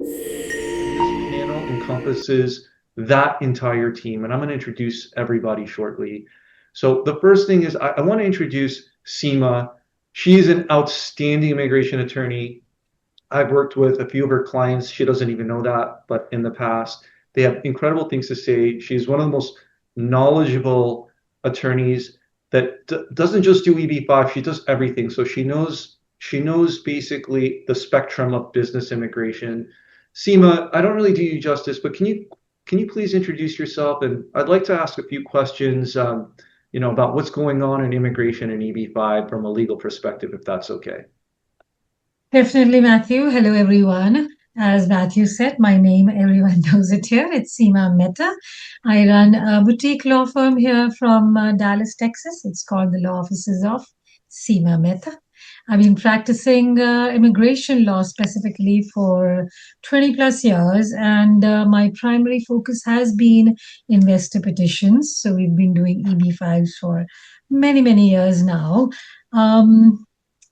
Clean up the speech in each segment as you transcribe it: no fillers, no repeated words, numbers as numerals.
And this panel encompasses that entire team. And I'm going to introduce everybody shortly. So the first thing is I want to introduce Seema. She is an outstanding immigration attorney. I've worked with a few of her clients. She doesn't even know that, but in the past, they have incredible things to say. She's one of the most knowledgeable attorneys that doesn't just do EB-5, she does everything. So she knows basically the spectrum of business immigration. Seema, I don't really do you justice, but can you please introduce yourself? And I'd like to ask a few questions, about what's going on in immigration and EB-5 from a legal perspective, if that's okay. Definitely, Matthew. Hello, everyone. As Matthew said, my name, everyone knows it here. It's Seema Mehta. I run a boutique law firm here from Dallas, Texas. It's called the Law Offices of Seema Mehta. I've been practicing immigration law specifically for 20 plus years, and my primary focus has been investor petitions. So we've been doing EB-5s for many, many years now.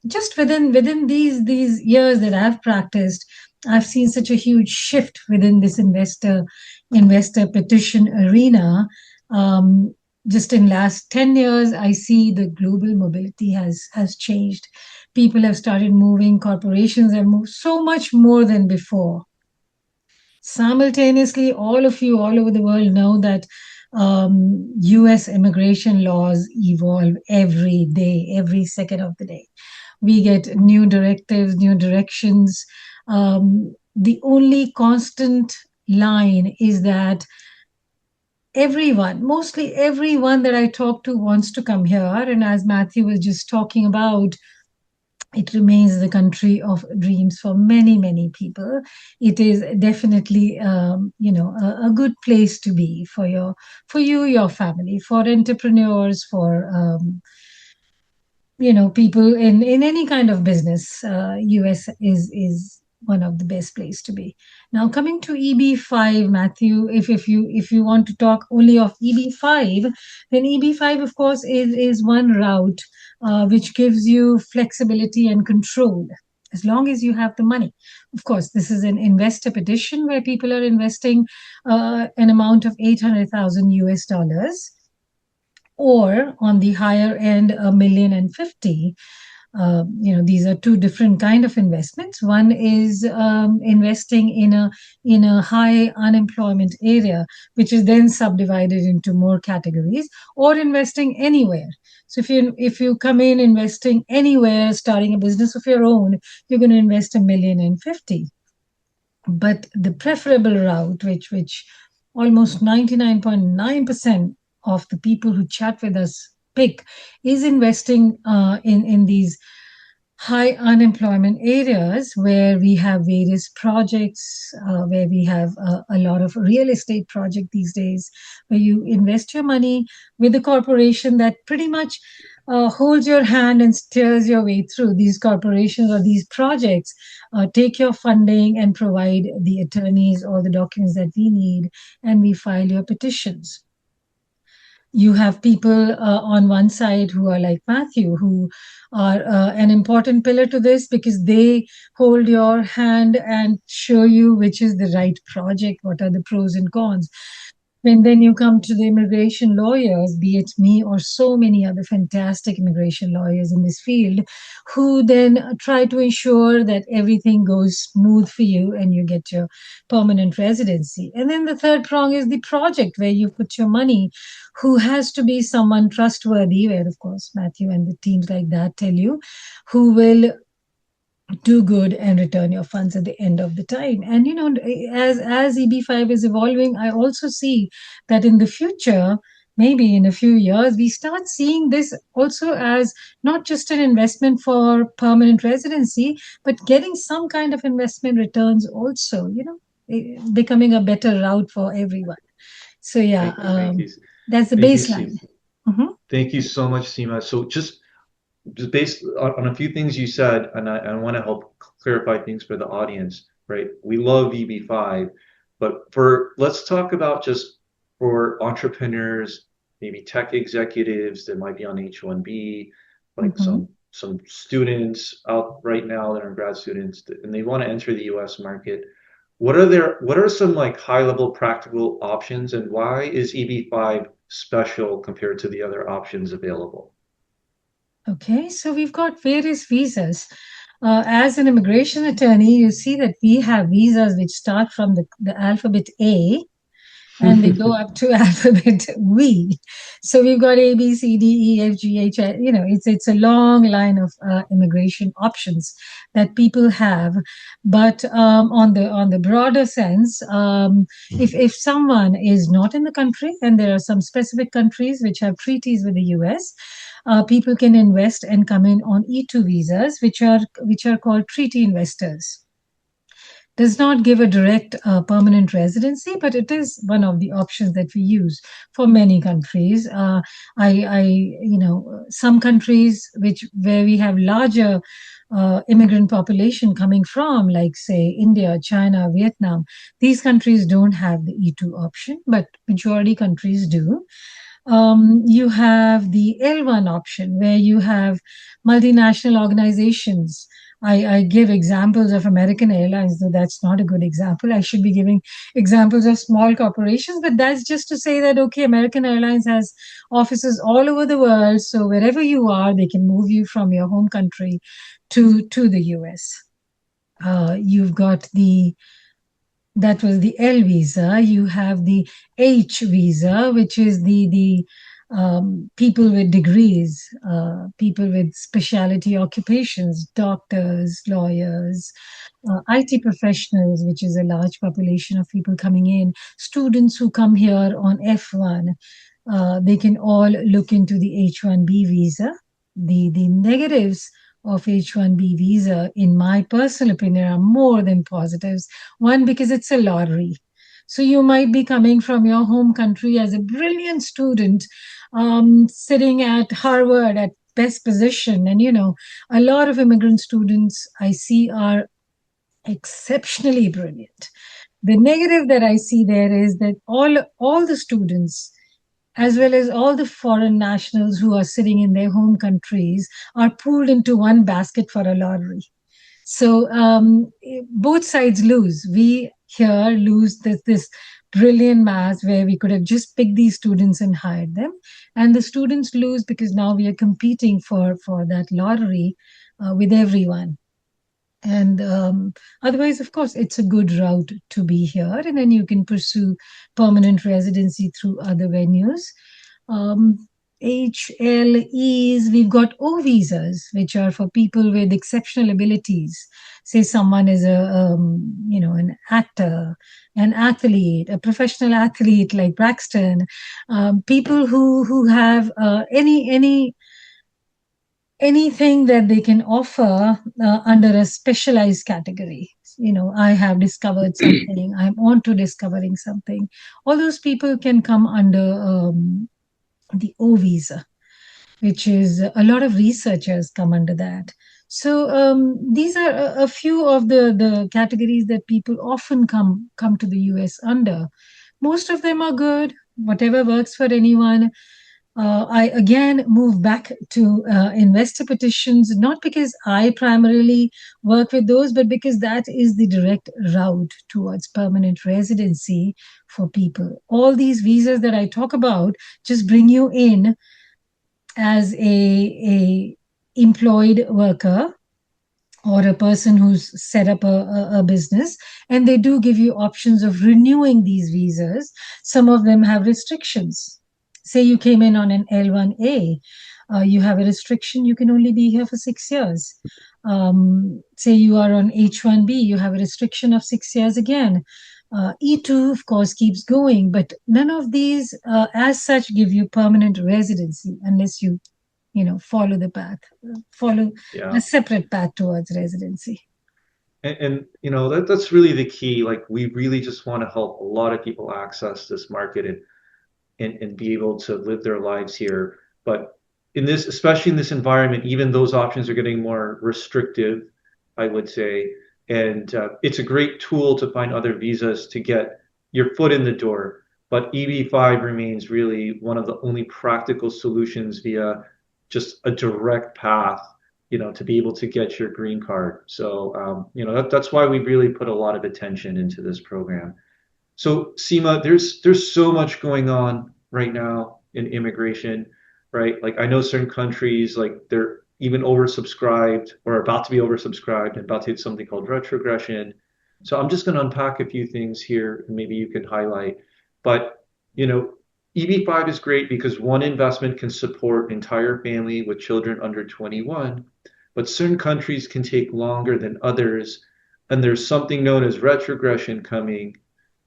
Just within these years that I've practiced, I've seen such a huge shift within this investor petition arena. Um, just in last 10 years, I see the global mobility has changed. People have started moving, corporations have moved so much more than before. Simultaneously, all of you all over the world know that US immigration laws evolve every day, every second of the day. We get new directives, new directions. The only constant line is that everyone, mostly everyone that I talk to wants to come here. And as Matthew was just talking about, it remains the country of dreams for many, many people. It is definitely, a good place to be for you, your family, for entrepreneurs, for people in any kind of business. US is one of the best place to be. Now coming to EB-5, Matthew, if you want to talk only of EB-5, then EB-5 of course is one route which gives you flexibility and control as long as you have the money. Of course, this is an investor petition where people are investing an amount of 800,000 US dollars, or on the higher end, 1,050,000. These are two different kind of investments. One is investing in a high unemployment area, which is then subdivided into more categories, or investing anywhere. So if you come in investing anywhere, starting a business of your own, you're going to invest 1,050,000. But the preferable route, which almost 99.9% of the people who chat with us pick, is investing in these high unemployment areas where we have various projects, where we have a lot of real estate project these days, where you invest your money with a corporation that pretty much holds your hand and steers your way through. These corporations or these projects take your funding and provide the attorneys all the documents that we need, and we file your petitions. You have people on one side who are like Matthew, who are an important pillar to this because they hold your hand and show you which is the right project, what are the pros and cons. And then you come to the immigration lawyers, be it me or so many other fantastic immigration lawyers in this field, who then try to ensure that everything goes smooth for you and you get your permanent residency. And then the third prong is the project where you put your money, who has to be someone trustworthy, where, of course, Matthew and the teams like that tell you, who will do good and return your funds at the end of the time. And as EB-5 is evolving, I also see that in the future, maybe in a few years, we start seeing this also as not just an investment for permanent residency, but getting some kind of investment returns also, becoming a better route for everyone. So yeah, Thank you. that's the Thank you, baseline. Seema. Mhm. Thank you so much, Seema. So just based on a few things you said, and I want to help clarify things for the audience, right? We love EB-5, but let's talk about just for entrepreneurs, maybe tech executives that might be on H-1B, like Mhm. some students out right now that are grad students and they want to enter the US market. what are some like high level practical options and why is EB-5 special compared to the other options available? Okay, so we've got various visas. As an immigration attorney, you see that we have visas which start from the alphabet A and they go up to alphabet V. So we've got A, B, C, D, E, F, G, H. You know, it's a long line of immigration options that people have. But on the broader sense, if someone is not in the country, and there are some specific countries which have treaties with the U.S., people can invest and come in on E2 visas, which are called treaty investors. Does not give a direct permanent residency, but it is one of the options that we use for many countries. Some countries where we have larger immigrant population coming from, like say India, China, Vietnam, these countries don't have the E2 option, but majority countries do. You have the L1 option where you have multinational organizations. I give examples of American Airlines, though that's not a good example. I should be giving examples of small corporations, but that's just to say that, okay, American Airlines has offices all over the world. So wherever you are, they can move you from your home country to the US. You've got that was the L visa. You have the H visa, which is the people with degrees, people with specialty occupations, doctors, lawyers, IT professionals, which is a large population of people coming in, students who come here on F1. They can all look into the H1B visa. The negatives of H1B visa, in my personal opinion, are more than positives. One, because it's a lottery. So you might be coming from your home country as a brilliant student, sitting at Harvard at best position. And, a lot of immigrant students I see are exceptionally brilliant. The negative that I see there is that all the students, as well as all the foreign nationals who are sitting in their home countries, are pooled into one basket for a lottery. So both sides lose. We here lose this brilliant mass where we could have just picked these students and hired them, and the students lose because now we are competing for that lottery with everyone. And otherwise, of course, it's a good route to be here, and then you can pursue permanent residency through other venues. Um, HLEs, we've got O visas, which are for people with exceptional abilities. Say someone is an actor, an athlete, a professional athlete like Braxton. People who have anything that they can offer under a specialized category. I have discovered something, I'm on to discovering something. All those people can come under the O visa, which is a lot of researchers come under that. So these are a few of the categories that people often come to the US under. Most of them are good, whatever works for anyone. I again move back to investor petitions, not because I primarily work with those, but because that is the direct route towards permanent residency for people. All these visas that I talk about just bring you in as a employed worker or a person who's set up a business, and they do give you options of renewing these visas. Some of them have restrictions. Say you came in on an L1A, you have a restriction, you can only be here for 6 years. Say you are on H1B, you have a restriction of 6 years again. E2, of course, keeps going, but none of these, as such, give you permanent residency unless you follow the path, follow a Yeah. separate path towards residency. That's really the key. Like we really just want to help a lot of people access this market and be able to live their lives here. But especially in this environment, even those options are getting more restrictive, I would say. And it's a great tool to find other visas to get your foot in the door. But EB-5 remains really one of the only practical solutions via just a direct path to be able to get your green card. So, that's why we really put a lot of attention into this program. So, Seema, there's so much going on right now in immigration, right? Like I know certain countries, like they're even oversubscribed or about to be oversubscribed and about to hit something called retrogression. So I'm just going to unpack a few things here and maybe you can highlight. But, you know, EB-5 is great because one investment can support an entire family with children under 21, but certain countries can take longer than others. And there's something known as retrogression coming,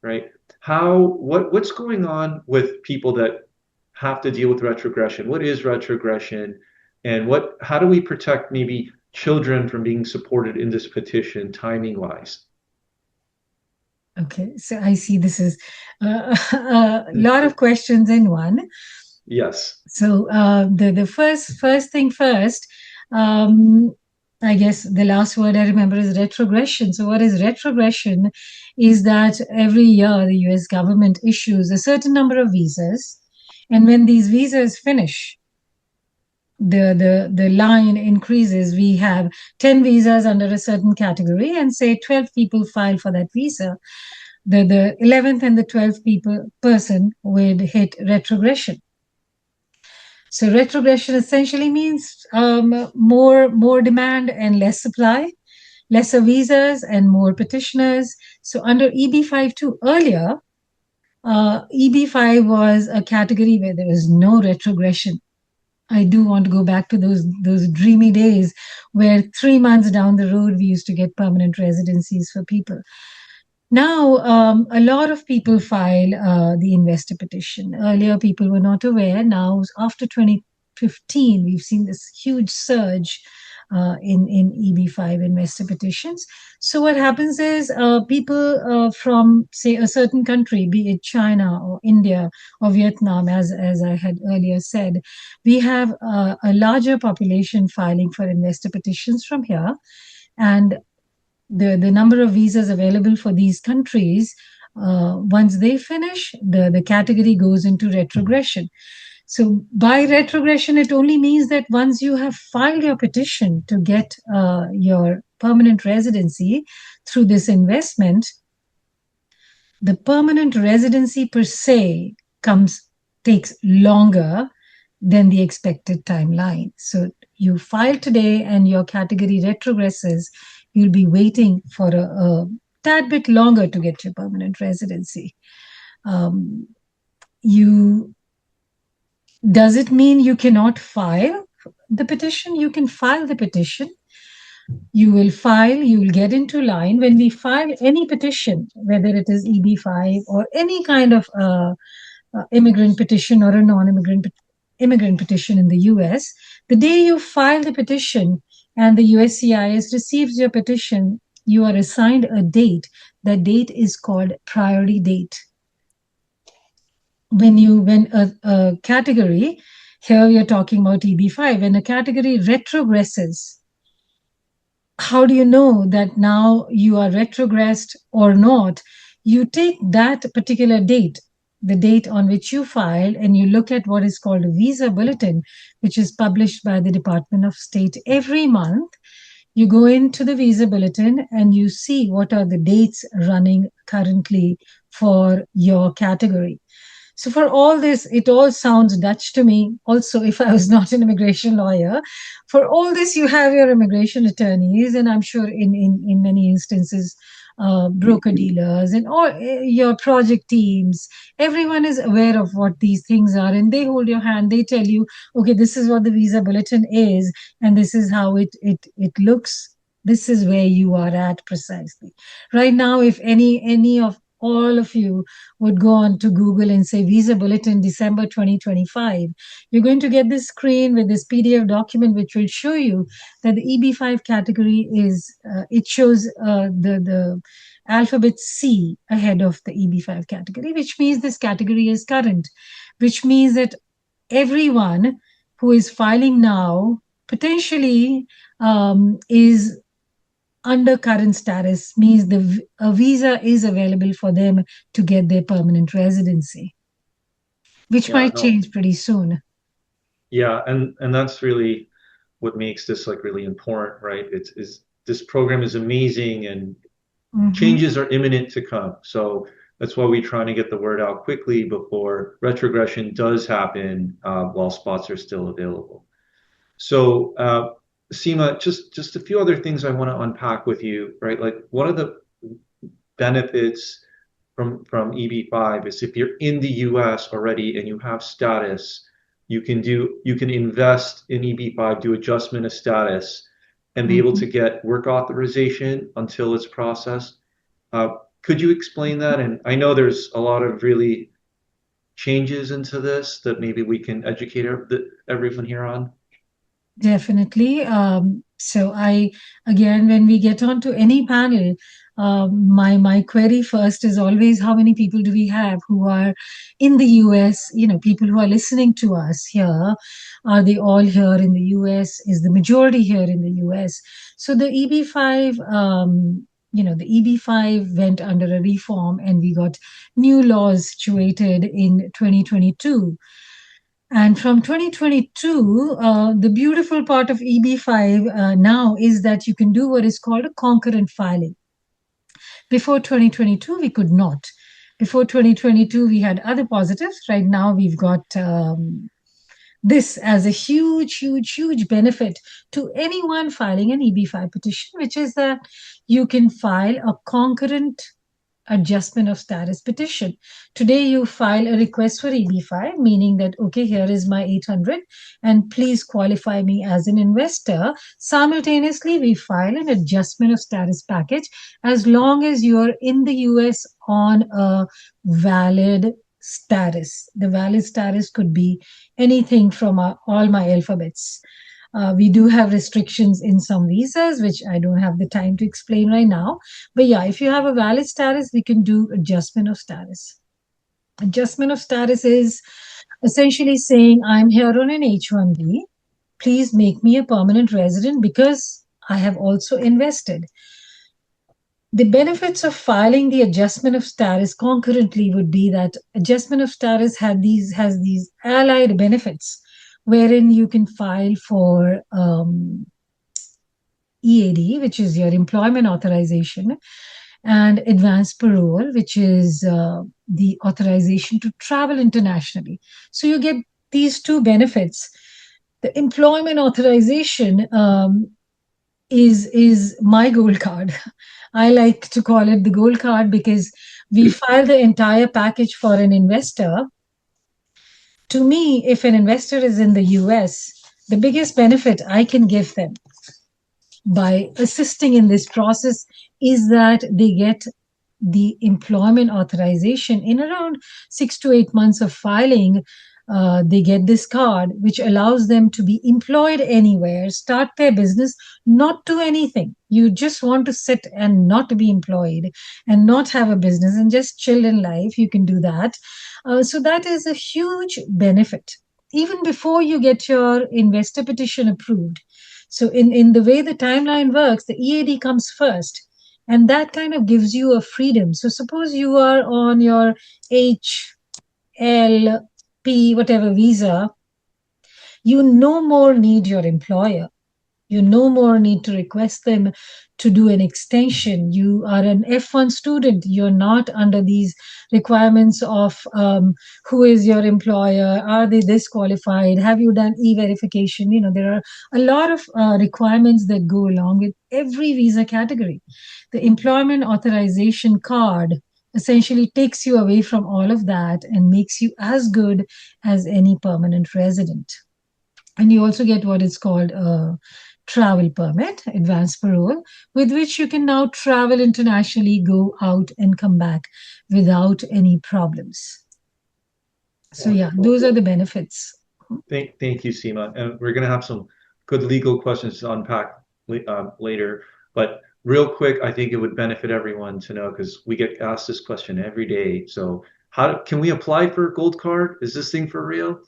right? What's going on with people that have to deal with retrogression? What is retrogression? And how do we protect maybe children from being supported in this petition timing wise? Okay, so I see this is a lot of questions in one. Yes. So the first thing first, um, I guess the last word I remember is retrogression. So what is retrogression? Is that every year the U.S. government issues a certain number of visas, and when these visas finish, the line increases. We have 10 visas under a certain category, and say 12 people file for that visa. The 11th and the 12th person would hit retrogression. So retrogression essentially means more demand and less supply, lesser visas and more petitioners. So under EB-5 too, earlier, EB-5 was a category where there was no retrogression. I do want to go back to those dreamy days where 3 months down the road we used to get permanent residencies for people. Now, a lot of people file the investor petition. Earlier, people were not aware. Now, after 2015, we've seen this huge surge in EB-5 investor petitions. So, what happens is people from, say, a certain country, be it China or India or Vietnam, as I had earlier said, we have a larger population filing for investor petitions from here. And the number of visas available for these countries, once they finish, the category goes into retrogression. So by retrogression, it only means that once you have filed your petition to get your permanent residency through this investment, the permanent residency per se takes longer than the expected timeline. So you file today and your category retrogresses, you'll be waiting for a tad bit longer to get your permanent residency. You Does it mean you cannot file the petition? You can file the petition. You will file, you will get into line. When we file any petition, whether it is EB-5 or any kind of immigrant petition or a non-immigrant immigrant petition in the US, the day you file the petition and the USCIS receives your petition, you are assigned a date. That date is called priority date. When a category, here we are talking about EB-5, when a category retrogresses, how do you know that now you are retrogressed or not? You take that particular date, the date on which you filed, and you look at what is called a visa bulletin, which is published by the Department of State every month. You go into the visa bulletin and you see what are the dates running currently for your category. So for all this, it all sounds Dutch to me. Also, if I was not an immigration lawyer, for all this, you have your immigration attorneys, and I'm sure in many instances, broker dealers and all your project teams. Everyone is aware of what these things are, and they hold your hand. They tell you, okay, this is what the visa bulletin is, and this is how it looks. This is where you are at precisely right now. If any of all of you would go on to Google and say Visa Bulletin December 2025, you're going to get this screen with this PDF document which will show you that the EB-5 category it shows the alphabet C ahead of the EB-5 category, which means this category is current, which means that everyone who is filing now potentially is under current status, means a visa is available for them to get their permanent residency, which Yeah, might no. change pretty soon. Yeah, and that's really what makes this like really important, right? It's is this program is amazing and Hmm. changes are imminent to come. So that's why we're trying to get the word out quickly before retrogression does happen while spots are still available. So, Seema, just a few other things I want to unpack with you, right? Like one of the benefits from EB-5 is if you're in the US already and you have status, you can invest in EB-5, do adjustment of status, and be able to Hmm. get work authorization until it's processed. Uh, could you explain that? And I know there's a lot of really changes into this that maybe we can educate everyone here on. Definitely. So I again, when we get onto any panel, my query first is always how many people do we have who are in the US? People who are listening to us here, are they all here in the US? Is the majority here in the US? So the EB-5, the EB-5 went under a reform, and we got new laws situated in 2022. And from 2022, the beautiful part of EB-5 now is that you can do what is called a concurrent filing. Before 2022, we could not. Before 2022, we had other positives. Right now, we've got this as a huge, huge, huge benefit to anyone filing an EB-5 petition, which is that you can file a concurrent adjustment of status petition. Today, you file a request for EB-5, meaning that, okay, here is my 800, and please qualify me as an investor. Simultaneously, we file an adjustment of status package as long as you are in the US on a valid status. The valid status could be anything from all my alphabets. We do have restrictions in some visas, which I don't have the time to explain right now. But yeah, if you have a valid status, we can do adjustment of status. Adjustment of status is essentially saying, I'm here on an H-1B. Please make me a permanent resident because I have also invested. The benefits of filing the adjustment of status concurrently would be that adjustment of status has these allied benefits, wherein you can file for EAD, which is your employment authorization, and advanced parole, which is the authorization to travel internationally. So you get these two benefits. The employment authorization is my gold card. I like to call it the gold card because we file the entire package for an investor. To me, if an investor is in the US, the biggest benefit I can give them by assisting in this process is that they get the employment authorization in around 6 to 8 months of filing. They get this card, which allows them to be employed anywhere, start their business, not do anything. You just want to sit and not be employed and not have a business and just chill in life. You can do that. So that is a huge benefit. Even before you get your investor petition approved. So in the way the timeline works, the EAD comes first, and that kind of gives you a freedom. So suppose you are on your HLP, whatever visa, you no more need your employer. You no more need to request them to do an extension. You are an F1 student. You're not under these requirements of who is your employer? Are they disqualified? Have you done e-verification? There are a lot of requirements that go along with every visa category. The employment authorization card essentially takes you away from all of that and makes you as good as any permanent resident. And you also get what is called a travel permit, advanced parole, with which you can now travel internationally, go out and come back without any problems. So, yeah, Wonderful. those are the benefits. Thank you, Seema. And we're going to have some good legal questions to unpack later. But real quick, I think it would benefit everyone to know because we get asked this question every day. So, can we apply for a gold card? Is this thing for real?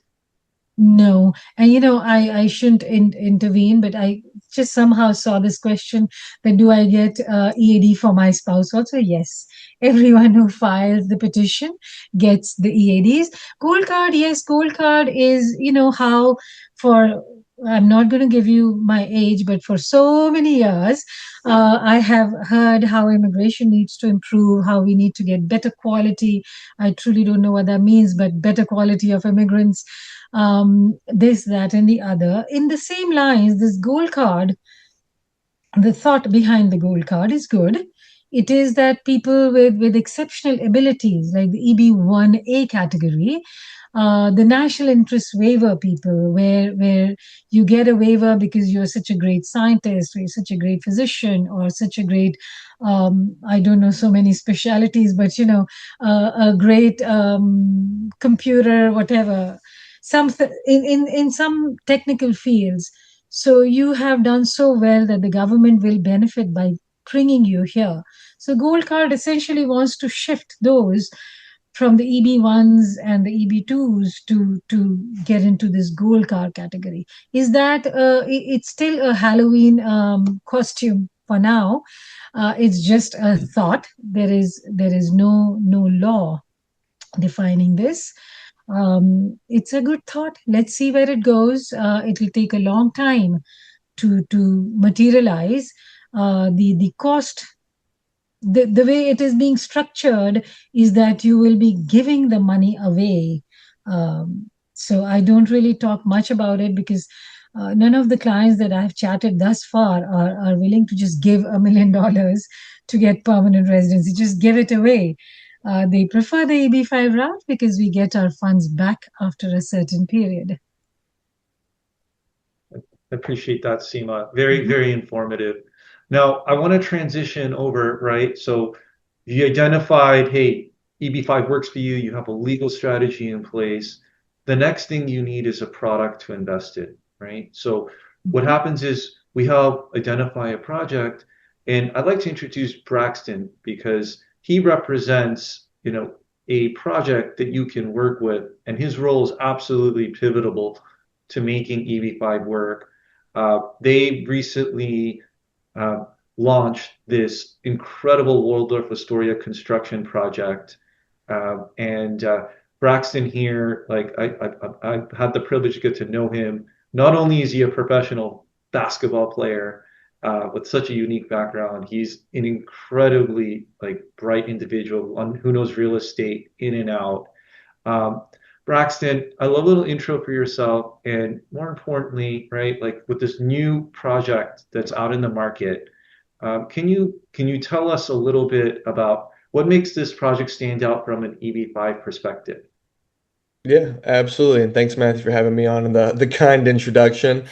No, and I shouldn't intervene, but I just somehow saw this question that do I get EAD for my spouse also? Yes, everyone who files the petition gets the EADs. Gold card, yes, gold card is how for I'm not going to give you my age, but for so many years, I have heard how immigration needs to improve, how we need to get better quality. I truly don't know what that means, but better quality of immigrants, this, that, and the other. In the same lines, this gold card, the thought behind the gold card is good. It is that people with exceptional abilities, like the EB-1A category, the national interest waiver people, where you get a waiver because you're such a great scientist, or you're such a great physician, or such a great, I don't know so many specialities, but a great computer, whatever, some in some technical fields. So you have done so well that the government will benefit by bringing you here. So Gold Card essentially wants to shift those from the EB-1s and the EB-2s to get into this Gold Card category. Is that it's still a Halloween costume for now? It's just a thought. There is no law defining this. It's a good thought. Let's see where it goes. It will take a long time to materialize. The cost, the way it is being structured is that you will be giving the money away. So I don't really talk much about it because none of the clients that I've chatted thus far are willing to just give $1 million to get permanent residency. Just give it away. They prefer the EB-5 route because we get our funds back after a certain period. I appreciate that, Seema. Very, Mhm. very informative. Now, I want to transition over, right? So you identified, hey, EB-5 works for you. You have a legal strategy in place. The next thing you need is a product to invest in, right? So what Mhm. happens is we help identify a project, and I'd like to introduce Braxton because he represents, a project that you can work with, and his role is absolutely pivotal to making EB-5 work. They recently uh, launched this incredible Waldorf Astoria construction project. And Braxton here, like I've had the privilege to get to know him. Not only is he a professional basketball player with such a unique background, he's an incredibly like bright individual, one who knows real estate in and out. Um, Braxton, I love a little intro for yourself, and more importantly, right, like with this new project that's out in the market, can you tell us a little bit about what makes this project stand out from an EB-5 perspective? Yeah, absolutely. And thanks, Matthew, for having me on and the kind introduction.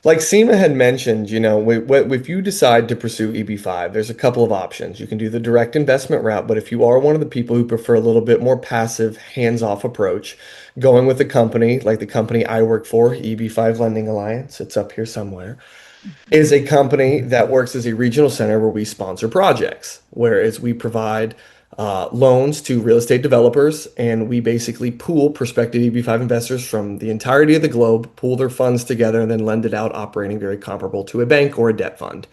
Like Seema had mentioned, if you decide to pursue EB-5, there's a couple of options. You can do the direct investment route, but if you are one of the people who prefer a little bit more passive, hands-off approach, going with a company like the company I work for, EB-5 Lending Alliance, it's up here somewhere, is a company that works as a regional center where we sponsor projects, whereas we provide loans to real estate developers, and we basically pool prospective EB-5 investors from the entirety of the globe, pool their funds together, and then lend it out, operating very comparable to a bank or a debt fund.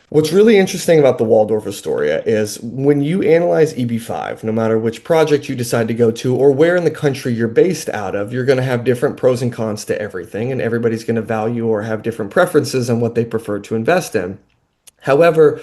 What's really interesting about the Waldorf Astoria is when you analyze EB-5, no matter which project you decide to go to or where in the country you're based out of, you're going to have different pros and cons to everything, and everybody's going to value or have different preferences on what they prefer to invest in. However,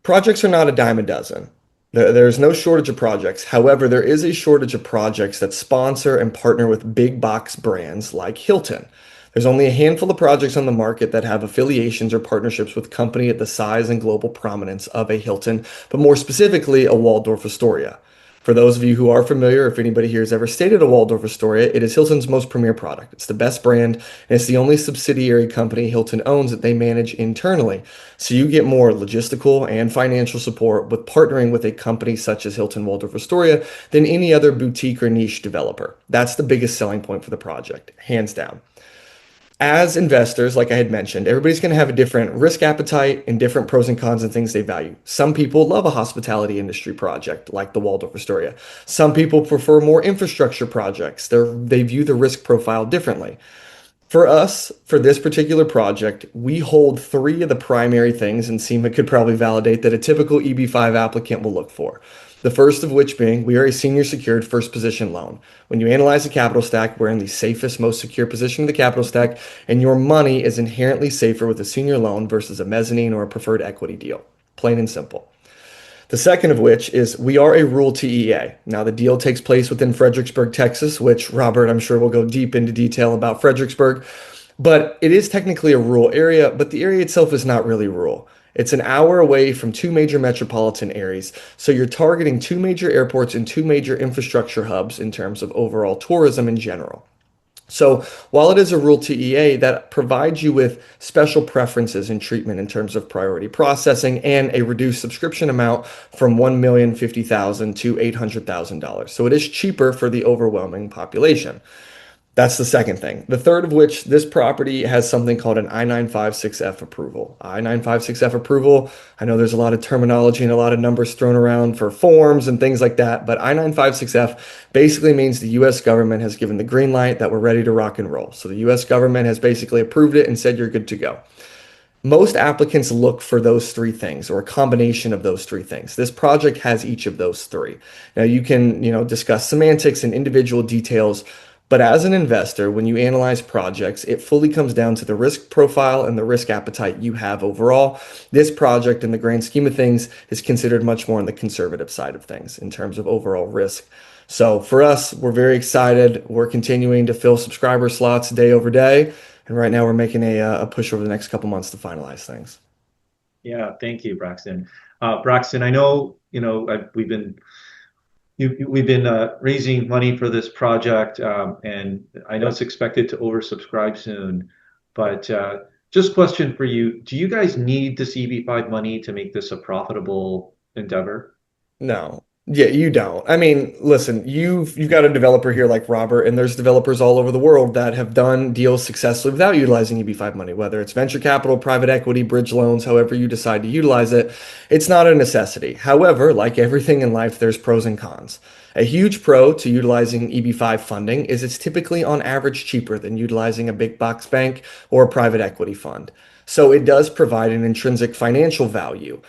projects are not a dime a dozen. There's no shortage of projects. However, there is a shortage of projects that sponsor and partner with big box brands like Hilton. There's only a handful of projects on the market that have affiliations or partnerships with company at the size and global prominence of a Hilton, but more specifically, a Waldorf Astoria. For those of you who are familiar, if anybody here has ever stayed at a Waldorf Astoria, it is Hilton's most premier product. It's the best brand, and it's the only subsidiary company Hilton owns that they manage internally. So you get more logistical and financial support with partnering with a company such as Hilton Waldorf Astoria than any other boutique or niche developer. That's the biggest selling point for the project, hands down. As investors, like I had mentioned, everybody's going to have a different risk appetite and different pros and cons and things they value. Some people love a hospitality industry project like the Waldorf Astoria. Some people prefer more infrastructure projects. They view the risk profile differently. For us, for this particular project, we hold three of the primary things, and SEMA could probably validate that a typical EB-5 applicant will look for. The first of which being, we are a senior secured first position loan. When you analyze the capital stack, we're in the safest, most secure position of the capital stack, and your money is inherently safer with a senior loan versus a mezzanine or a preferred equity deal. Plain and simple. The second of which is we are a rural TEA. Now, the deal takes place within Fredericksburg, Texas, which Robert, I'm sure, will go deep into detail about Fredericksburg. But it is technically a rural area, but the area itself is not really rural. It's an hour away from two major metropolitan areas. So you're targeting two major airports and two major infrastructure hubs in terms of overall tourism in general. So while it is a rural TEA, that provides you with special preferences in treatment in terms of priority processing and a reduced subscription amount from $1,050,000 to $800,000. So it is cheaper for the overwhelming population. That's the second thing. The third of which, this property has something called an I-956F approval. I-956F approval, I know there's a lot of terminology and a lot of numbers thrown around for forms and things like that, but I-956F basically means the US government has given the green light that we're ready to rock and roll. So the US government has basically approved it and said you're good to go. Most applicants look for those three things or a combination of those three things. This project has each of those three. Now you can, discuss semantics and individual details, but as an investor, when you analyze projects, it fully comes down to the risk profile and the risk appetite you have overall. This project, in the grand scheme of things, is considered much more on the conservative side of things in terms of overall risk. So for us, we're very excited. We're continuing to fill subscriber slots day over day. And right now we're making a push over the next couple months to finalize things. Yeah, thank you, Braxton. Braxton, I know, we've been raising money for this project, and I know it's expected to oversubscribe soon. But just question for you: do you guys need this EB-5 money to make this a profitable endeavor? No. Yeah, you don't. I mean, listen, you've got a developer here like Robert, and there's developers all over the world that have done deals successfully without utilizing EB-5 money, whether it's venture capital, private equity, bridge loans, however you decide to utilize it. It's not a necessity. However, like everything in life, there's pros and cons. A huge pro to utilizing EB-5 funding is it's typically on average cheaper than utilizing a big box bank or a private equity fund. So it does provide an intrinsic financial value.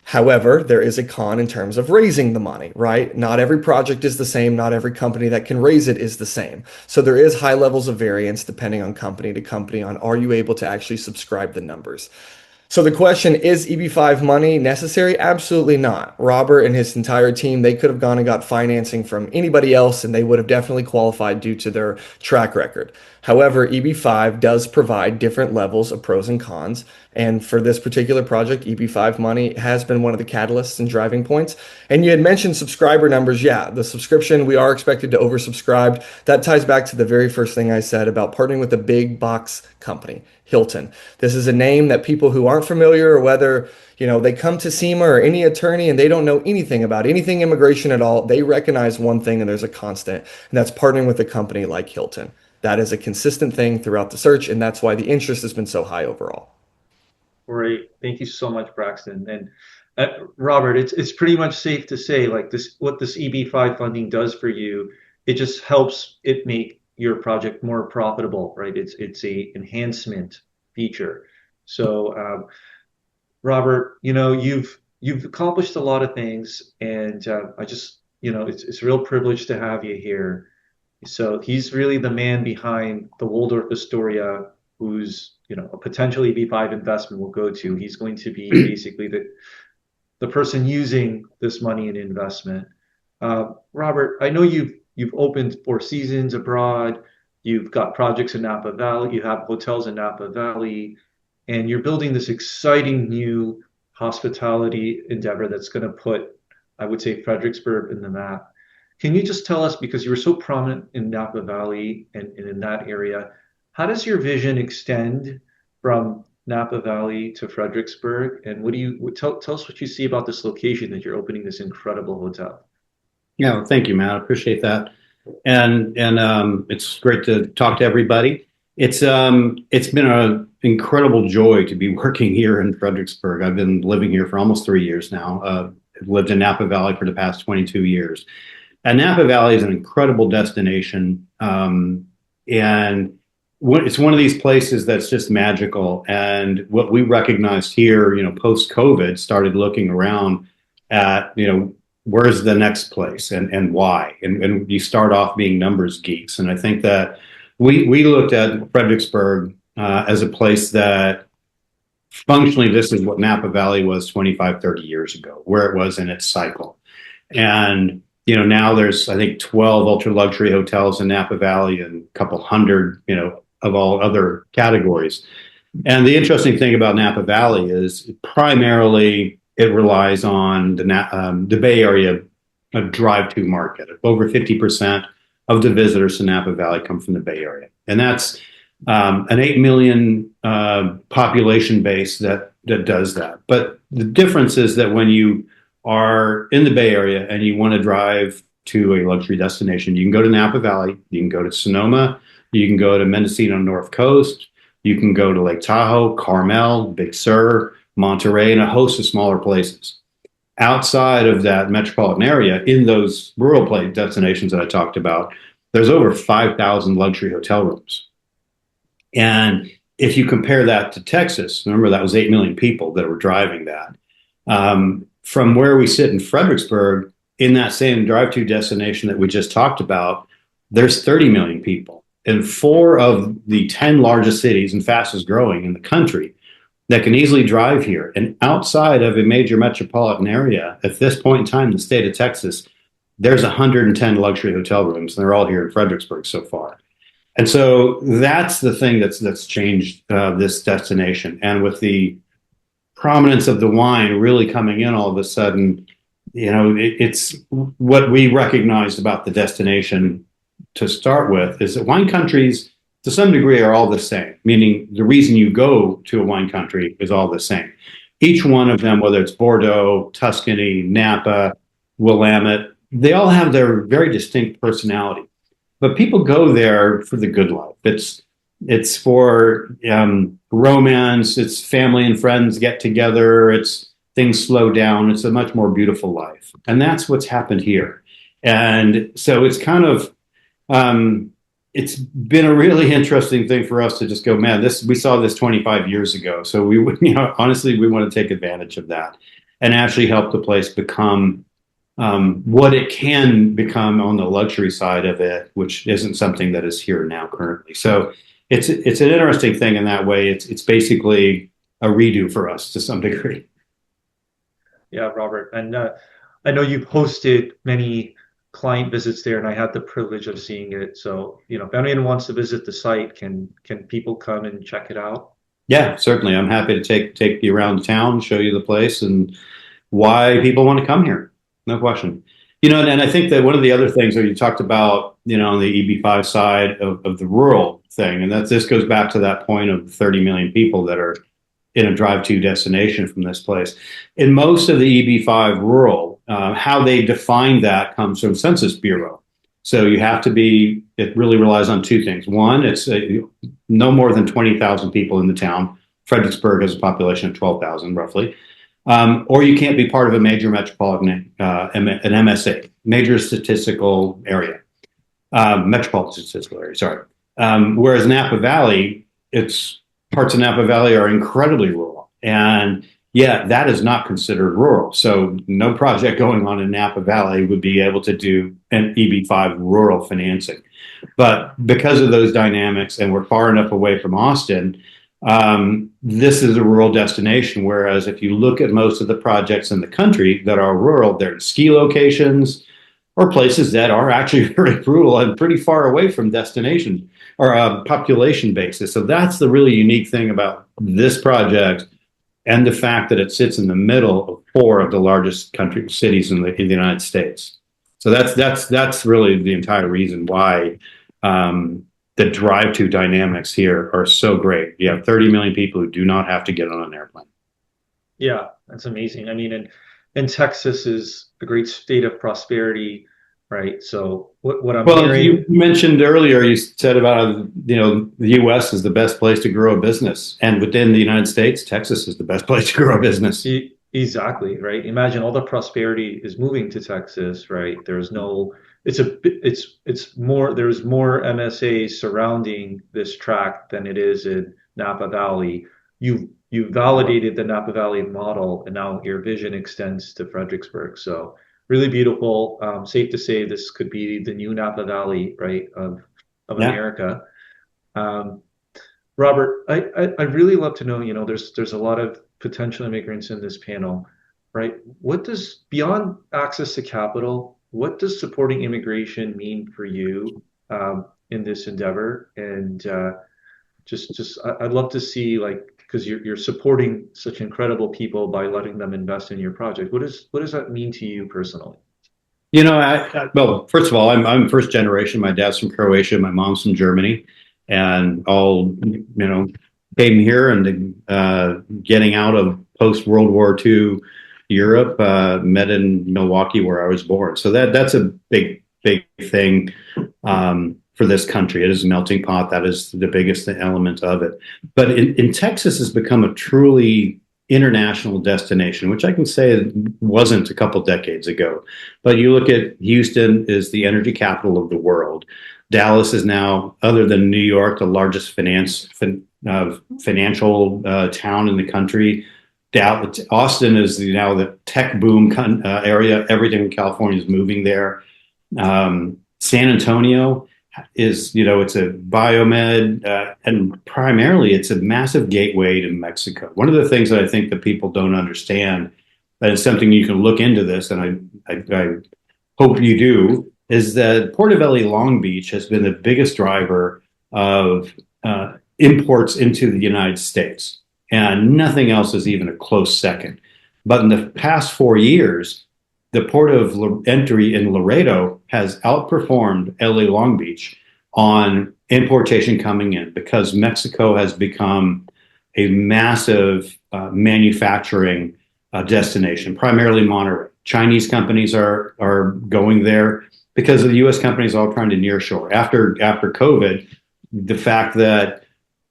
However, there is a con in terms of raising the money, right? Not every project is the same. Not every company that can raise it is the same. So there is high levels of variance depending on company to company on are you able to actually subscribe the numbers. So the question is EB-5 money necessary? Absolutely not. Robert and his entire team, they could have gone and got financing from anybody else and they would have definitely qualified due to their track record. However, EB-5 does provide different levels of pros and cons. And for this particular project, EB-5 money has been one of the catalysts and driving points. And you had mentioned subscriber numbers. Yeah, the subscription, we are expected to oversubscribe. That ties back to the very first thing I said about partnering with a big box company, Hilton. This is a name that people who aren't familiar, or whether they come to SEMA or any attorney and they don't know anything about anything immigration at all, they recognize one thing and there's a constant, and that's partnering with a company like Hilton. That is a consistent thing throughout the search, and that's why the interest has been so high overall. Great. Thank you so much, Braxton. And Robert, it's pretty much safe to say, like, this, what this EB-5 funding does for you, it just helps it make your project more profitable, right? It's a enhancement feature. So Robert, you've accomplished a lot of things, and I just, it's a real privilege to have you here. So he's really the man behind the Waldorf Astoria, who's, a potential EB-5 investment will go to. He's going to be basically the person using this money in investment. Robert, I know you've opened Four Seasons abroad. You've got projects in Napa Valley. You have hotels in Napa Valley, and you're building this exciting new hospitality endeavor that's going to put, I would say, Fredericksburg in the map. Can you just tell us, because you were so prominent in Napa Valley and in that area, how does your vision extend from Napa Valley to Fredericksburg? And tell us what you see about this location that you're opening this incredible hotel? Yeah, well, thank you, Matt. I appreciate that. And it's great to talk to everybody. It's been an incredible joy to be working here in Fredericksburg. I've been living here for almost 3 years now. I've lived in Napa Valley for the past 22 years. And Napa Valley is an incredible destination. And it's one of these places that's just magical. And what we recognized here, post COVID, started looking around at, where's the next place and why? And you start off being numbers geeks. And I think that we looked at Fredericksburg as a place that functionally, this is what Napa Valley was 25, 30 years ago, where it was in its cycle. And now there's, I think, 12 ultra luxury hotels in Napa Valley and a couple hundred, of all other categories. And the interesting thing about Napa Valley is primarily it relies on the Bay Area drive-to market. Over 50% of the visitors to Napa Valley come from the Bay Area. And that's an 8 million population base that does that. But the difference is that when you are in the Bay Area and you want to drive to a luxury destination, you can go to Napa Valley, you can go to Sonoma, you can go to Mendocino North Coast, you can go to Lake Tahoe, Carmel, Big Sur, Monterey, and a host of smaller places. Outside of that metropolitan area, in those rural destinations that I talked about, there's over 5,000 luxury hotel rooms. And if you compare that to Texas, remember that was 8 million people that were driving that. From where we sit in Fredericksburg, in that same drive-to destination that we just talked about, there's 30 million people. And 4 of the 10 largest cities and fastest growing in the country that can easily drive here. And outside of a major metropolitan area, at this point in time in the state of Texas, there's 110 luxury hotel rooms, and they're all here in Fredericksburg so far. And so that's the thing that's changed this destination. And with the prominence of the wine really coming in all of a sudden, it's what we recognized about the destination to start with is that wine countries, to some degree, are all the same, meaning the reason you go to a wine country is all the same. Each one of them, whether it's Bordeaux, Tuscany, Napa, Willamette, they all have their very distinct personality. But people go there for the good life. It's for romance, it's family and friends get together, it's things slow down, it's a much more beautiful life. And that's what's happened here. And so it's kind of, it's been a really interesting thing for us to just go, man, we saw this 25 years ago. So we would, honestly, we want to take advantage of that and actually help the place become what it can become on the luxury side of it, which isn't something that is here now currently. So it's an interesting thing in that way. It's basically a redo for us to some degree. Yeah, Robert. And I know you've hosted many client visits there, and I had the privilege of seeing it. So, if anyone wants to visit the site, can people come and check it out? Yeah, certainly. I'm happy to take you around town, show you the place and why people want to come here. No question. And I think that one of the other things that you talked about, on the EB-5 side of the rural thing, and this goes back to that point of 30 million people that are in a drive-to destination from this place. In most of the EB-5 rural, how they define that comes from Census Bureau. So you have to it really relies on 2 things. One, it's no more than 20,000 people in the town. Fredericksburg has a population of 12,000 roughly. Or you can't be part of a major metropolitan, an MSA, major statistical area, metropolitan statistical area, sorry. Whereas Napa Valley, parts of Napa Valley are incredibly rural. And yeah, that is not considered rural. So no project going on in Napa Valley would be able to do an EB-5 rural financing. But because of those dynamics, and we're far enough away from Austin, this is a rural destination. Whereas if you look at most of the projects in the country that are rural, they're ski locations or places that are actually very rural and pretty far away from destination or a population basis. So that's the really unique thing about this project, and the fact that it sits in the middle of 4 of the largest cities in the United States. So that's really the entire reason why the drive-to dynamics here are so great. You have 30 million people who do not have to get on an airplane. Yeah, that's amazing. I mean, and Texas is a great state of prosperity, right? So what I'm hearing. You mentioned earlier, you said about the U.S. is the best place to grow a business, and within the United States, Texas is the best place to grow a business. Exactly, right? Imagine all the prosperity is moving to Texas, right? It's more, there's more MSAs surrounding this tract than it is in Napa Valley. You validated the Napa Valley model, and now your vision extends to Fredericksburg. So really beautiful. Safe to say this could be the new Napa Valley, right, of Yeah. America. Um, Robert, I'd really love to know, there's a lot of potential immigrants in this panel, right? What does, beyond access to capital, what does supporting immigration mean for you in this endeavor? And I'd love to see, like, because you're supporting such incredible people by letting them invest in your project. What does that mean to you personally? Well, first of all, I'm first generation. My dad's from Croatia, my mom's from Germany, and all came here and getting out of post World War II Europe, met in Milwaukee where I was born. So that's a big thing for this country. It is a melting pot. That is the biggest element of it. But in Texas has become a truly international destination, which I can say it wasn't a couple decades ago. But you look at Houston is the energy capital of the world. Dallas is now, other than New York, the largest financial town in the country. Austin is now the tech boom area. Everything in California is moving there. San Antonio is, it's a biomed, and primarily it's a massive gateway to Mexico. One of the things that I think that people don't understand, that is something you can look into this, and I hope you do, is that Portobello Long Beach has been the biggest driver of imports into the United States, and nothing else is even a close second. But in the past 4 years, the port of entry in Laredo has outperformed LA Long Beach on importation coming in because Mexico has become a massive manufacturing destination, primarily Monterey. Chinese companies are going there because of the U.S. companies all trying to nearshore. After COVID, the fact that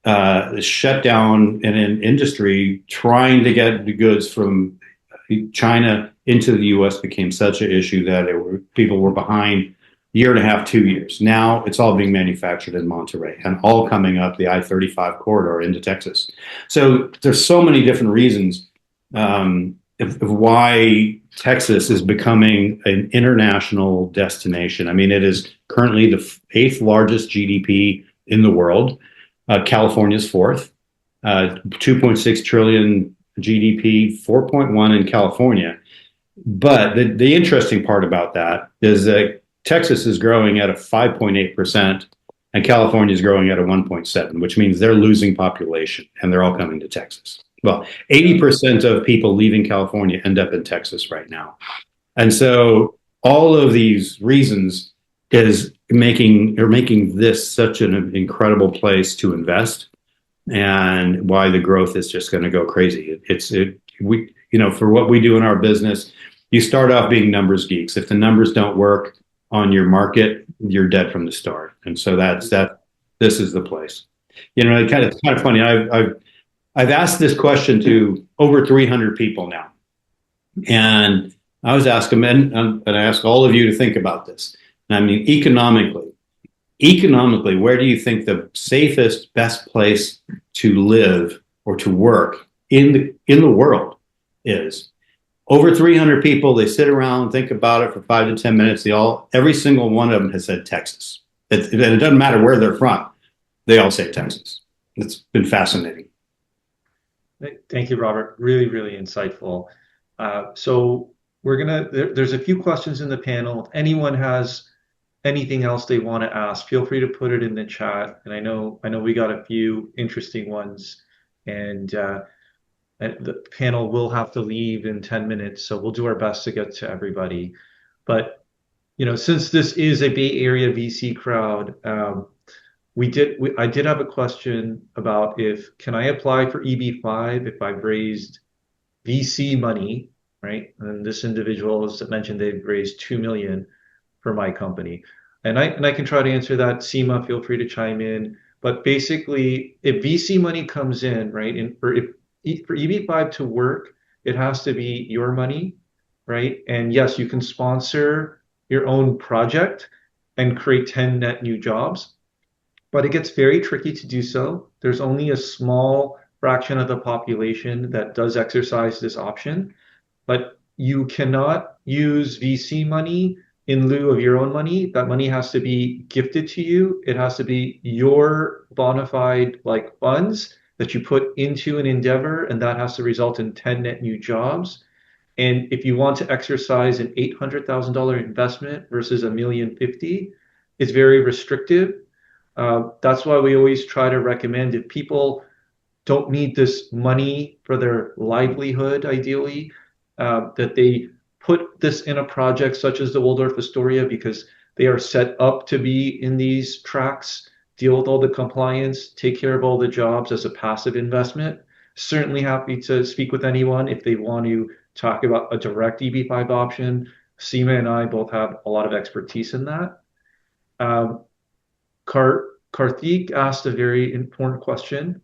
the shutdown in an industry trying to get the goods from China into the U.S. became such an issue that people were behind year and a half, 2 years. Now it's all being manufactured in Monterey and all coming up the I-35 corridor into Texas. So there's so many different reasons of why Texas is becoming an international destination. I mean, it is currently the eighth largest GDP in the world. California's fourth, 2.6 trillion GDP, 4.1 in California. But the interesting part about that is that Texas is growing at a 5.8% and California is growing at a 1.7, which means they're losing population and they're all coming to Texas. Well, 80% of people leaving California end up in Texas right now. And so all of these reasons is making this such an incredible place to invest, and why the growth is just going to go crazy. For what we do in our business, you start off being numbers geeks. If the numbers don't work on your market, you're dead from the start. And so this is the place. It's kind of funny. I've asked this question to over 300 people now, and I was asking them, and I ask all of you to think about this. And I mean, economically, where do you think the safest, best place to live or to work in the world is? Over 300 people, they sit around, think about it for 5 to 10 minutes. Every single one of them has said Texas. And it doesn't matter where they're from. They all say Texas. It's been fascinating. Thank you, Robert. Really, really insightful. So there's a few questions in the panel. If anyone has anything else they want to ask, feel free to put it in the chat. And I know we got a few interesting ones, and the panel will have to leave in 10 minutes, so we'll do our best to get to everybody. But since this is a Bay Area VC crowd, I did have a question about can I apply for EB-5 if I've raised VC money, right? And this individual has mentioned they've raised 2 million for my company. And I can try to answer that. Seema, feel free to chime in. But basically, if VC money comes in, right, for EB-5 to work, it has to be your money, right? And yes, you can sponsor your own project and create 10 net new jobs, but it gets very tricky to do so. There's only a small fraction of the population that does exercise this option, but you cannot use VC money in lieu of your own money. That money has to be gifted to you. It has to be your bona fide like funds that you put into an endeavor, and that has to result in 10 net new jobs. And if you want to exercise an $800,000 investment versus $1,050,000, it's very restrictive. That's why we always try to recommend, if people don't need this money for their livelihood, ideally, that they put this in a project such as the Waldorf Astoria, because they are set up to be in these tracks, deal with all the compliance, take care of all the jobs as a passive investment. Certainly happy to speak with anyone if they want to talk about a direct EB-5 option. Seema and I both have a lot of expertise in that. Karthik asked a very important question.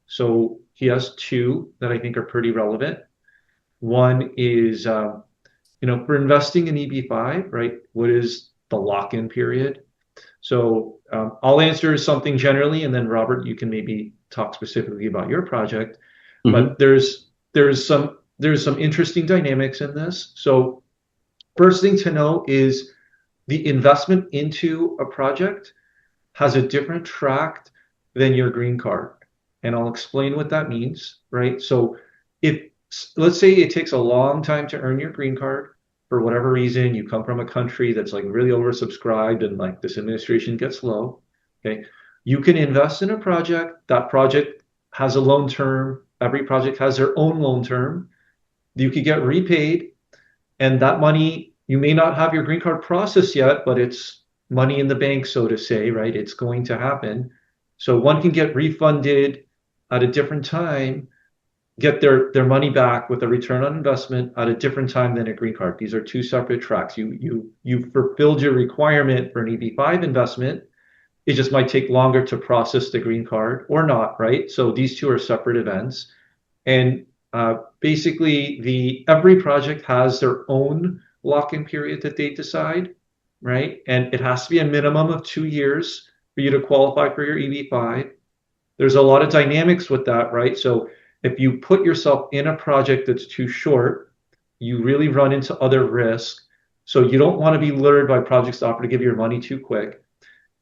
So he has two that I think are pretty relevant. One is, for investing in EB-5, right? What is the lock-in period? So I'll answer something generally, and then Robert, you can maybe talk specifically about your project. But there's some interesting dynamics in this. So first thing to know is the investment into a project has a different track than your green card. And I'll explain what that means, right? So if, let's say it takes a long time to earn your green card, for whatever reason, you come from a country that's like really oversubscribed and like this administration gets low, okay? You can invest in a project. That project has a loan term. Every project has their own loan term. You could get repaid, and that money, you may not have your green card processed yet, but it's money in the bank, so to say, right? It's going to happen. So one can get refunded at a different time, get their money back with a return on investment at a different time than a green card. These are two separate tracks. You fulfilled your requirement for an EB-5 investment. It just might take longer to process the green card or not, right? So these two are separate events. And basically, every project has their own lock-in period that they decide, right? And it has to be a minimum of 2 years for you to qualify for your EB-5. There's a lot of dynamics with that, right? So if you put yourself in a project that's too short, you really run into other risks. So you don't want to be lured by projects that offer to give your money too quick.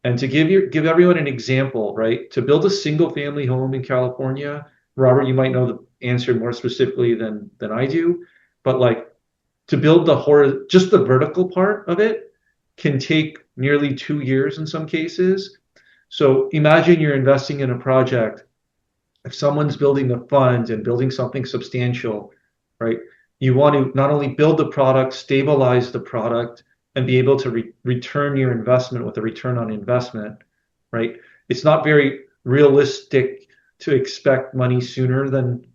And to give everyone an example, right? To build a single family home in California, Robert, you might know the answer more specifically than I do, but like to build just the vertical part of it can take nearly 2 years in some cases. So imagine you're investing in a project. If someone's building a fund and building something substantial, right? You want to not only build the product, stabilize the product, and be able to return your investment with a return on investment, right? It's not very realistic to expect money sooner than,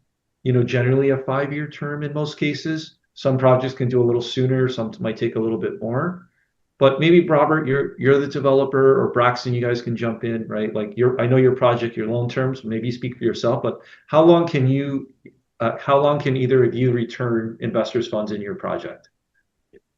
generally a 5-year term in most cases. Some projects can do a little sooner, some might take a little bit more. But maybe Robert, you're the developer, or Braxton, you guys can jump in, right? Like I know your project, your loan terms, maybe speak for yourself, but how long can either of you return investors' funds in your project?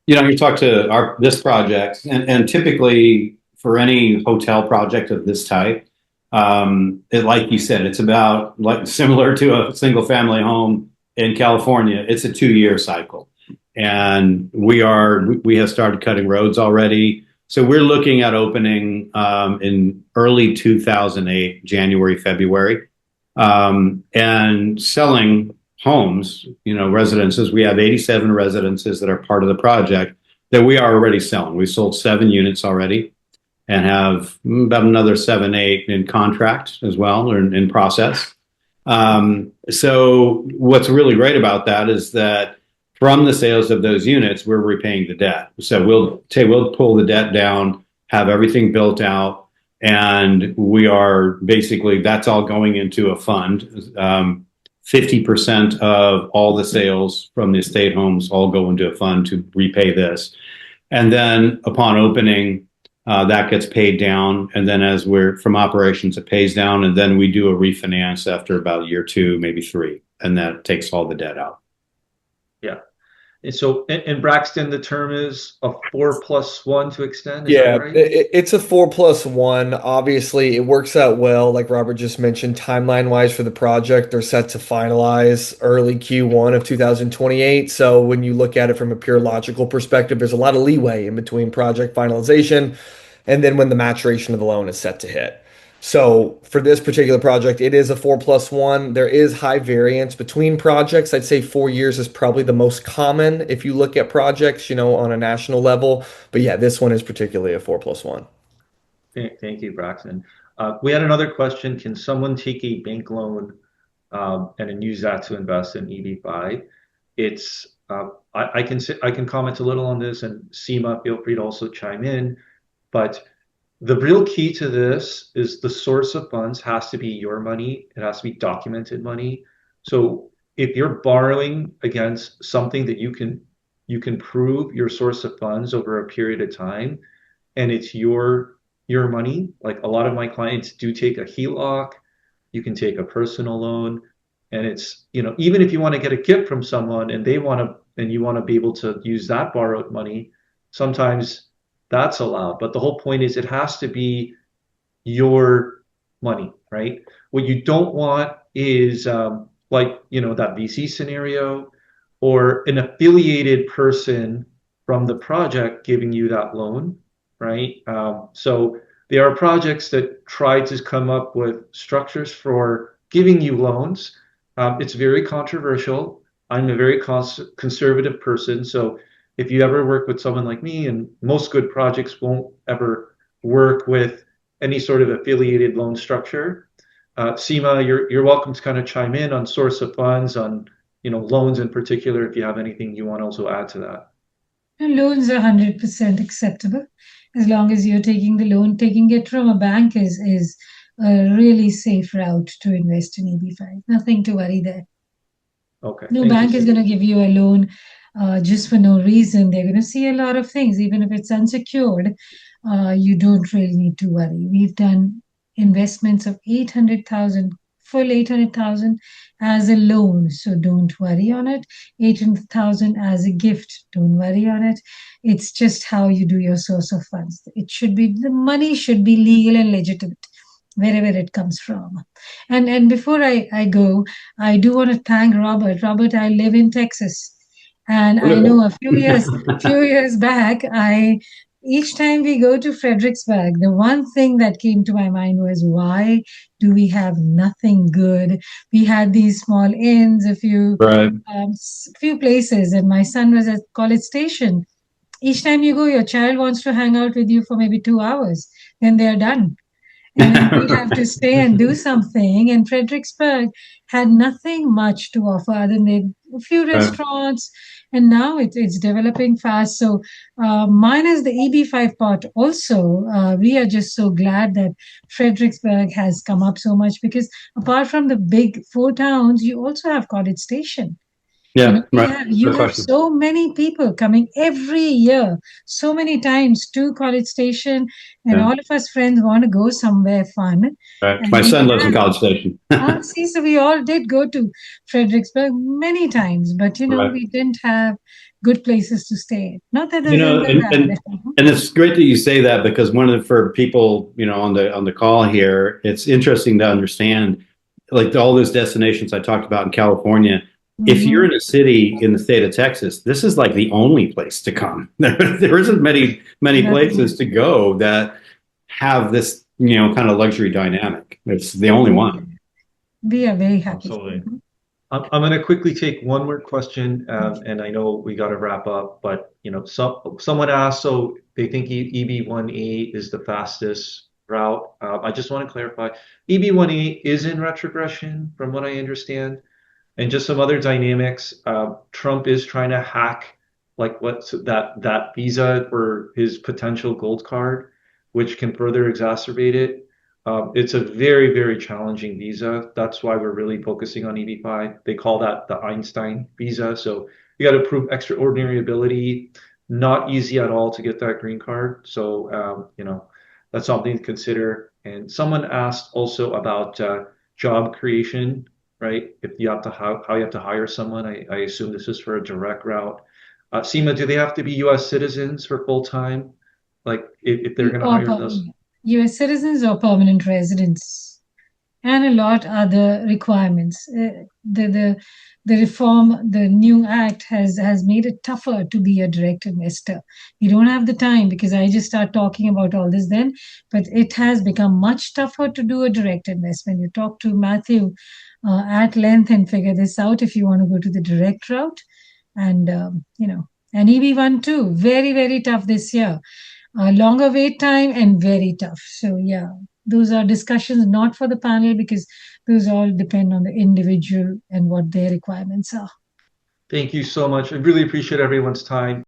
You talk to this project, and typically for any hotel project of this type, like you said, it's about like similar to a single family home in California. It's a 2-year cycle. And we have started cutting roads already. So we're looking at opening in early 2008, January, February, and selling homes, residences. We have 87 residences that are part of the project that we are already selling. We sold 7 units already and have about another 7, 8 in contract as well, or in process. So what's really great about that is that from the sales of those units, we're repaying the debt. So we'll pull the debt down, have everything built out, and we are basically, that's all going into a fund. 50% of all the sales from the estate homes all go into a fund to repay this. And then upon opening, that gets paid down. And then as we're from operations, it pays down. And then we do a refinance after about year 2, maybe 3. And that takes all the debt out. Yeah. And so in Braxton, the term is a 4+1 to extend. Is that Yeah, right? it's a 4+1. Obviously, it works out well, like Robert just mentioned, timeline wise for the project. They're set to finalize early Q1 of 2028. So when you look at it from a pure logical perspective, there's a lot of leeway in between project finalization and then when the maturation of the loan is set to hit. So for this particular project, it is a 4+1. There is high variance between projects. I'd say 4 years is probably the most common if you look at projects, on a national level. But yeah, this one is particularly a 4+1. Thank you, Braxton. We had another question. Can someone take a bank loan and then use that to invest in EB-5? It's I can comment a little on this, and Seema, feel free to also chime in. But the real key to this is the source of funds has to be your money. It has to be documented money. So if you're borrowing against something that you can prove your source of funds over a period of time, and it's your money. Like a lot of my clients do take a HELOC, you can take a personal loan, and it's, even if you want to get a gift from someone and you want to be able to use that borrowed money, sometimes that's allowed. But the whole point is it has to be your money, right? What you don't want is like, that VC scenario or an affiliated person from the project giving you that loan, right? So there are projects that try to come up with structures for giving you loans. It's very controversial. I'm a very conservative person. So if you ever work with someone like me, and most good projects won't ever work with any sort of affiliated loan structure. Seema, you're welcome to kind of chime in on source of funds, on loans in particular, if you have anything you want to also add to that. And loans are 100% acceptable as long as you're taking the loan. Taking it from a bank is a really safe route to invest in EB-5. Nothing to worry there. Okay, No thank you, bank is Seema. going to give you a loan just for no reason. They're going to see a lot of things, even if it's unsecured. You don't really need to worry. We've done investments of 800,000, full 800,000 as a loan. So don't worry on it. 800,000 as a gift. Don't worry on it. It's just how you do your source of funds. The money should be legal and legitimate wherever it comes from. And before I go, I do want to thank Robert. Robert, I live in Texas. And I know Wonderful. a few years back, each time we go to Fredericksburg, the one thing that came to my mind was, why do we have nothing good? We had these small inns, Right. few places, and my son was at College Station. Each time you go, your child wants to hang out with you for maybe 2 hours, then they're done, and then we have to stay and do something. And Fredericksburg had nothing much to offer other than a few Right. restaurants. And now it's developing fast. So, minus the EB-5 part, also, we are just so glad that Fredericksburg has come up so much, because apart from the big four towns, you also have College Station. Yeah. Right. You No have question. so many people coming every year, so many times to College Station, and Yeah. all of us friends want to go somewhere fun. Right. And My we son lives in have, College Station. see, so we all did go to Fredericksburg many times, but Right. we didn't have good places to stay. Not that You there's know, anything and, bad. and and it's great that you say that, because one of the, for people, on the call here, it's interesting to understand, like all those destinations I talked about in California. If you're Mhm. in a city in the state of Texas, this is like the only place to come. There isn't many places Nothing. to go that have this, kind of luxury dynamic. It's the only one. We are very happy. Absolutely. I'm going to quickly take one more question, and I know we got to wrap up, but someone asked, so they think EB-1A is the fastest route. I just want to clarify, EB-1A is in retrogression, from what I understand, and just some other dynamics. Trump is trying to hack like what's that visa for his potential gold card, which can further exacerbate it. It's a very, very challenging visa. That's why we're really focusing on EB-5. They call that the Einstein visa. So you got to prove extraordinary ability. Not easy at all to get that green card. So, that's something to consider. And someone asked also about job creation, right? If you have to how you have to hire someone, I assume this is for a direct route. Seema, do they have to be U.S. citizens for full time? Like if they're going to Or hire this? US citizens or permanent residents, and a lot other requirements. The reform, the new act has made it tougher to be a direct investor. You don't have the time because I just start talking about all this then, but it has become much tougher to do a direct investment. You talk to Matthew at length and figure this out if you want to go to the direct route, and and EB1 too, very very tough this year. Longer wait time and very tough. So yeah, those are discussions not for the panel because those all depend on the individual and what their requirements are. Thank you so much. I really appreciate everyone's time.